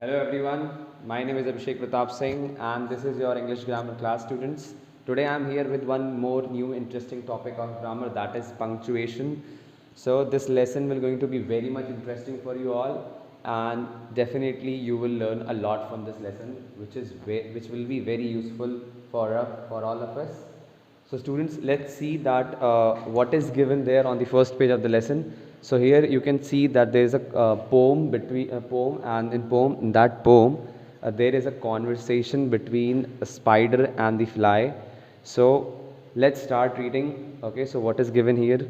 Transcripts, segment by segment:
Hello everyone, my name is Abhishek Pratap Singh and this is your English grammar class students. Today I am here with one more new interesting topic of grammar, that is punctuation. So this lesson will going to be very much interesting for you all, and definitely you will learn a lot from this lesson which will be very useful for all of us. So students, let's see that what is given there on the first page of the lesson. So here you can see that there is a poem between a poem, and in that poem there is a conversation between a spider and the fly. So let's start reading. Okay, so what is given here?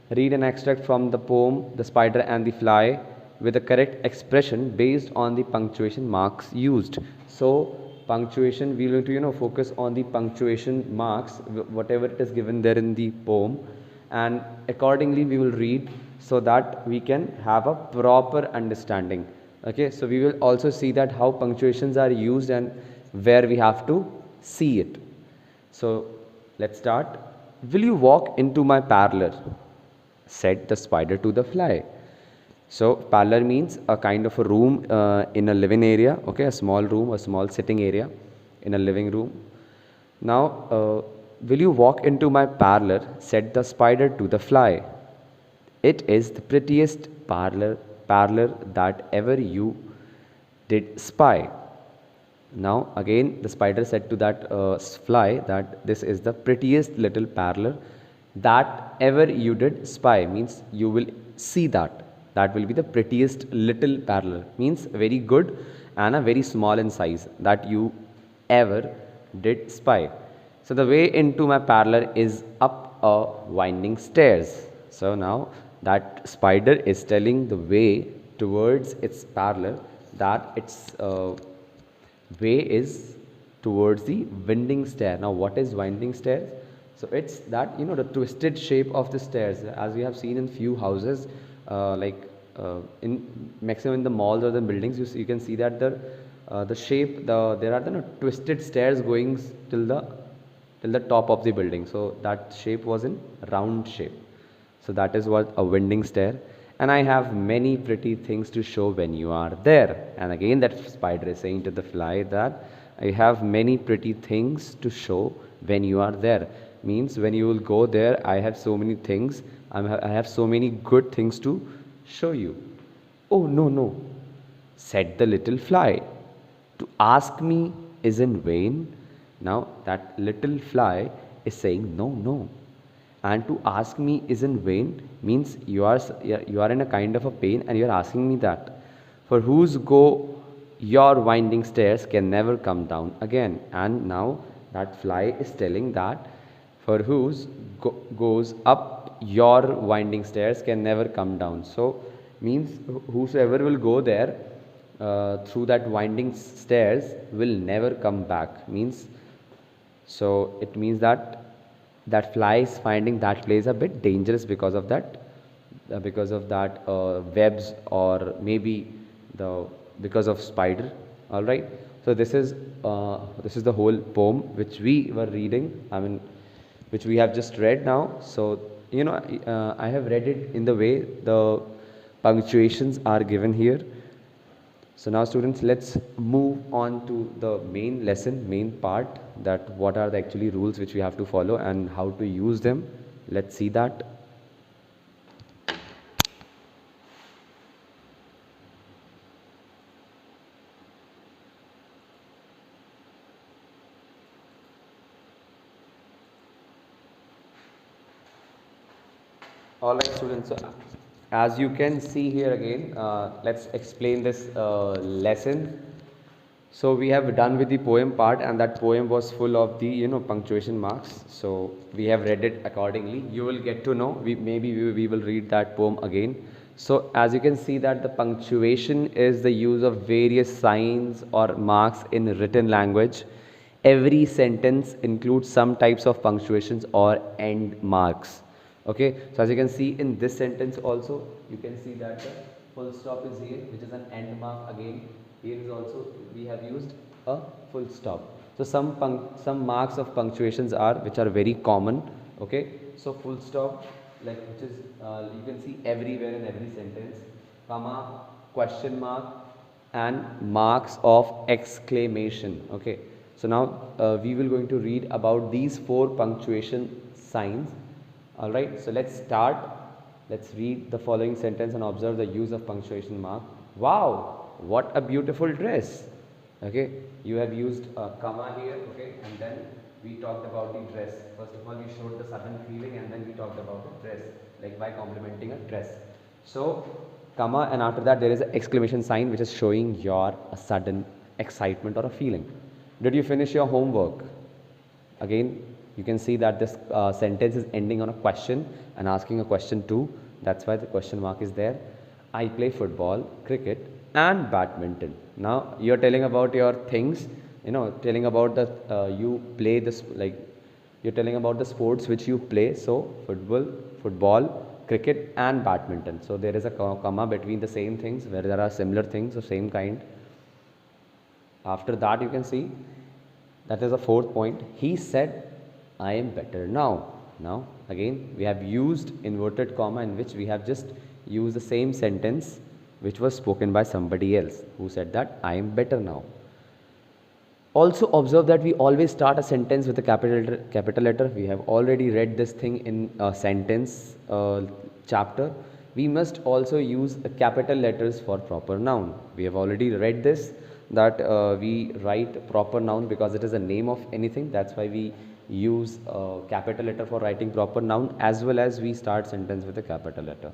Read an extract from the poem The Spider and the Fly with the correct expression based on the punctuation marks used. So punctuation, we are going to focus on the punctuation marks, whatever it is given there in the poem, and accordingly we will read so that we can have a proper understanding. Okay, so we will also see that how punctuations are used and where we have to see it. So let's start. Will you walk into my parlor? Said the spider to the fly. So parlor means a kind of a room in a living area, okay, a small room, a small sitting area in a living room. Now, will you walk into my parlor? Said the spider to the fly. It is the prettiest parlor that ever you did spy. Now again the spider said to that fly that this is the prettiest little parlor that ever you did spy, means you will see that will be the prettiest little parlor, means very good and a very small in size that you ever did spy. So the way into my parlor is up a winding stairs. So now that spider is telling the way towards its parlor, that its way is towards the winding stair. Now what is winding stairs? So it's that, the twisted shape of the stairs, as we have seen in few houses, in maximum in the malls or the buildings, you can see that the shape, there are the twisted stairs going till the top of the building. So that shape was in round shape. So that is what a winding stair. And I have many pretty things to show when you are there. And again that spider is saying to the fly that I have many pretty things to show when you are there. Means when you will go there, I have so many things. I have so many good things to show you. Oh, no, no, said the little fly. To ask me is in vain. Now that little fly is saying, no, no. And to ask me is in vain means you are in a kind of a pain and you are asking me that. For whose go your winding stairs can never come down again. And now that fly is telling that for whose goes up your winding stairs can never come down. So means whosoever will go there through that winding stairs will never come back, means, so it means that that fly is finding that place a bit dangerous because of that webs, or maybe the because of spider. All right, so this is the whole poem which we were reading, I mean, which we have just read now. So I have read it in the way the punctuations are given here. So now students, let's move on to the main lesson, main part, that what are the actually rules which we have to follow and how to use them. Let's see that. All right, students. So, as you can see here again, let's explain this lesson. So we have done with the poem part, and that poem was full of the punctuation marks. So we have read it accordingly. You will get to know. We will read that poem again. So as you can see that the punctuation is the use of various signs or marks in written language. Every sentence includes some types of punctuations or end marks. Okay, so as you can see in this sentence also, you can see that the full stop is here, which is an end mark again. Here is also we have used a full stop. So some marks of punctuations are which are very common. Okay, so full stop, like, which is you can see everywhere in every sentence. Comma, question mark, and marks of exclamation. Okay, so now we will going to read about these 4 punctuation signs. All right, so let's start. Let's read the following sentence and observe the use of punctuation mark. Wow, what a beautiful dress. Okay, you have used a comma here. Okay, and then we talked about the dress. First of all, we showed the sudden feeling, and then we talked about the dress, like by complimenting a dress. So comma, and after that there is an exclamation sign which is showing your a sudden excitement or a feeling. Did you finish your homework? Again, you can see that this sentence is ending on a question and asking a question too. That's why the question mark is there. I play football, cricket and badminton. Now you're telling about your things, telling about the you play this, like you're telling about the sports which you play. So football, cricket and badminton. So there is a comma between the same things where there are similar things of same kind. After that, you can see that is a 4th point. He said, I am better now. Now, again, we have used inverted comma in which we have just used the same sentence which was spoken by somebody else who said that I am better now. Also observe that we always start a sentence with a capital letter. We have already read this thing in a sentence chapter. We must also use capital letters for proper noun. We have already read this, that we write proper noun because it is a name of anything. That's why we use capital letter for writing proper noun, as well as we start sentence with a capital letter.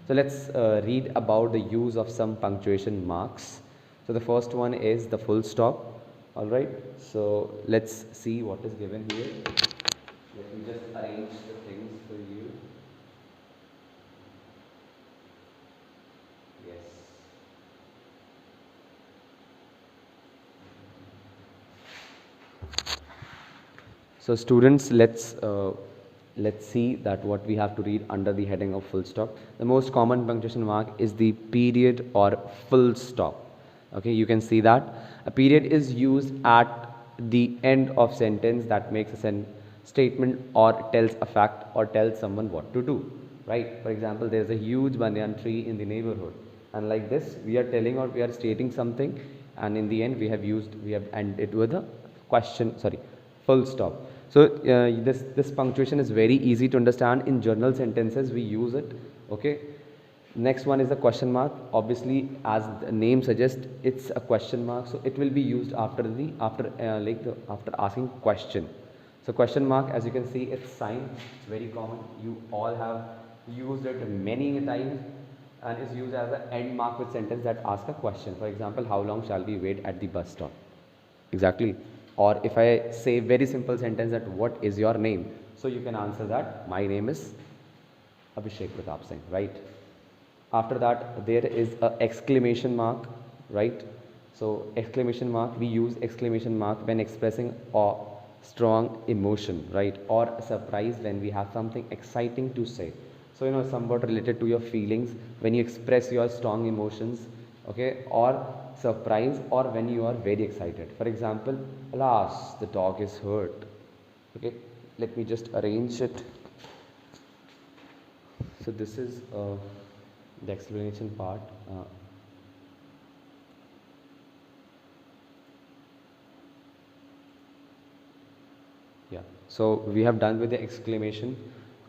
So let's read about the use of some punctuation marks. So the first one is the full stop. All right, so let's see what is given here. Let me just arrange the things for you. Yes. So students, let's see that what we have to read under the heading of full stop. The most common punctuation mark is the period or full stop. Okay, you can see that a period is used at the end of sentence that makes a statement or tells a fact or tells someone what to do, right? For example, there is a huge banyan tree in the neighborhood, and like this we are telling or we are stating something, and in the end we have ended with a question, sorry, full stop. So this punctuation is very easy to understand. In journal sentences we use it. Okay, next one is the question mark. Obviously, as the name suggests, it's a question mark, so it will be used after asking question. So question mark, as you can see, it's sign. It's very common. You all have used it many times, and is used as an end mark with sentence that asks a question. For example, how long shall we wait at the bus stop? Exactly. Or if I say very simple sentence that what is your name? So you can answer that my name is Abhishek Pratap Singh, right? After that there is a exclamation mark, right? So exclamation mark, we use exclamation mark when expressing a strong emotion, right? Or surprise when we have something exciting to say. So somewhat related to your feelings when you express your strong emotions, okay? Or surprise, or when you are very excited. For example, alas, the dog is hurt. Okay, let me just arrange it. So this is the explanation part. Yeah, so we have done with the exclamation,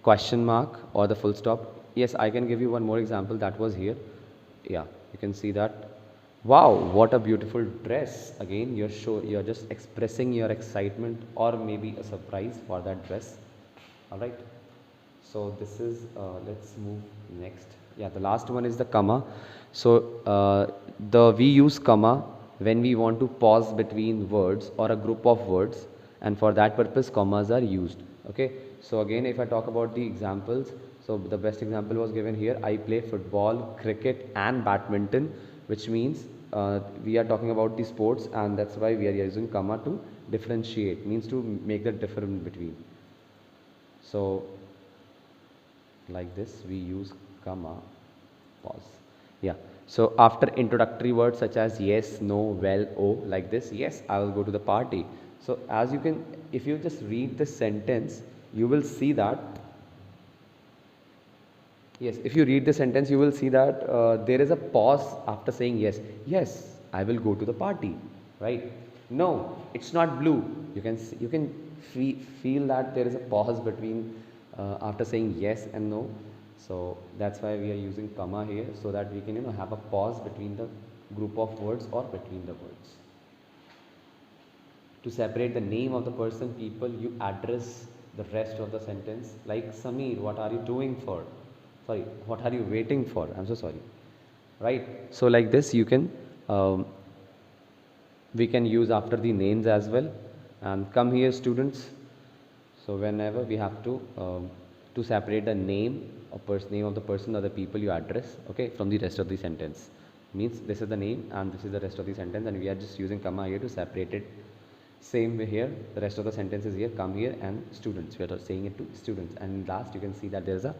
question mark or the full stop. Yes, I can give you one more example that was here. Yeah, you can see that. Wow, what a beautiful dress. Again, you're just expressing your excitement or maybe a surprise for that dress. All right, so this is let's move next. Yeah, the last one is the comma. So we use comma when we want to pause between words or a group of words, and for that purpose commas are used. Okay, so again, if I talk about the examples, so the best example was given here. I play football, cricket and badminton, which means we are talking about the sports, and that's why we are using comma to differentiate, means to make the difference between. So like this we use comma, pause. Yeah, so after introductory words such as yes, no, well, oh, like this, yes, I will go to the party. So as you can, if you just read this sentence, you will see that, yes, if you read the sentence, you will see that there is a pause after saying yes. Yes, I will go to the party, right? No, it's not blue. You can feel that there is a pause between after saying yes and no. So that's why we are using comma here, so that we can have a pause between the group of words or between the words. To separate the name of the person, people, you address the rest of the sentence like, Sameer, what are you doing for? Sorry, what are you waiting for? I'm so sorry. Right? So like this, we can use after the names as well. And come here, students. So whenever we have to separate the name name of the person or the people you address, okay, from the rest of the sentence. Means this is the name and this is the rest of the sentence, and we are just using comma here to separate it. Same way here, the rest of the sentences here, come here, and students, we are saying it to students. And last you can see that there is a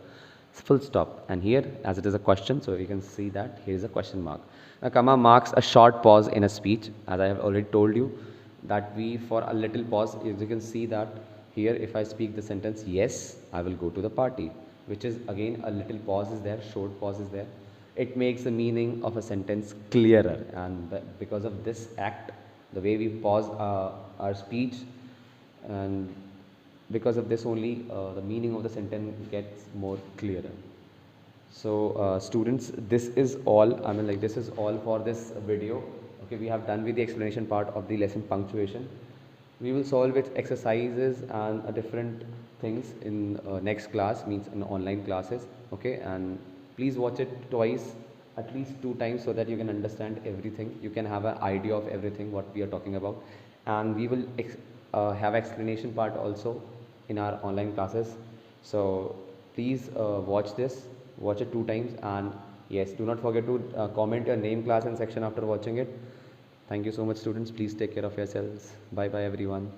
full stop, and here as it is a question, so you can see that here is a question mark. Now comma marks a short pause in a speech. As I have already told you that we, for a little pause, as you can see that here, if I speak the sentence, yes, I will go to the party, which is again a little pause is there, short pause is there. It makes the meaning of a sentence clearer, and because of this act, the way we pause our speech, and because of this only, the meaning of the sentence gets more clearer. So students, this is all, I mean, like, this is all for this video. Okay, we have done with the explanation part of the lesson punctuation. We will solve its exercises and different things in next class, means in online classes. Okay, and please watch it twice, at least 2 times, so that you can understand everything. You can have an idea of everything what we are talking about, and we will have explanation part also in our online classes. So please watch it 2 times, and yes, do not forget to comment your name, class and section after watching it. Thank you so much, students. Please take care of yourselves. Bye bye everyone.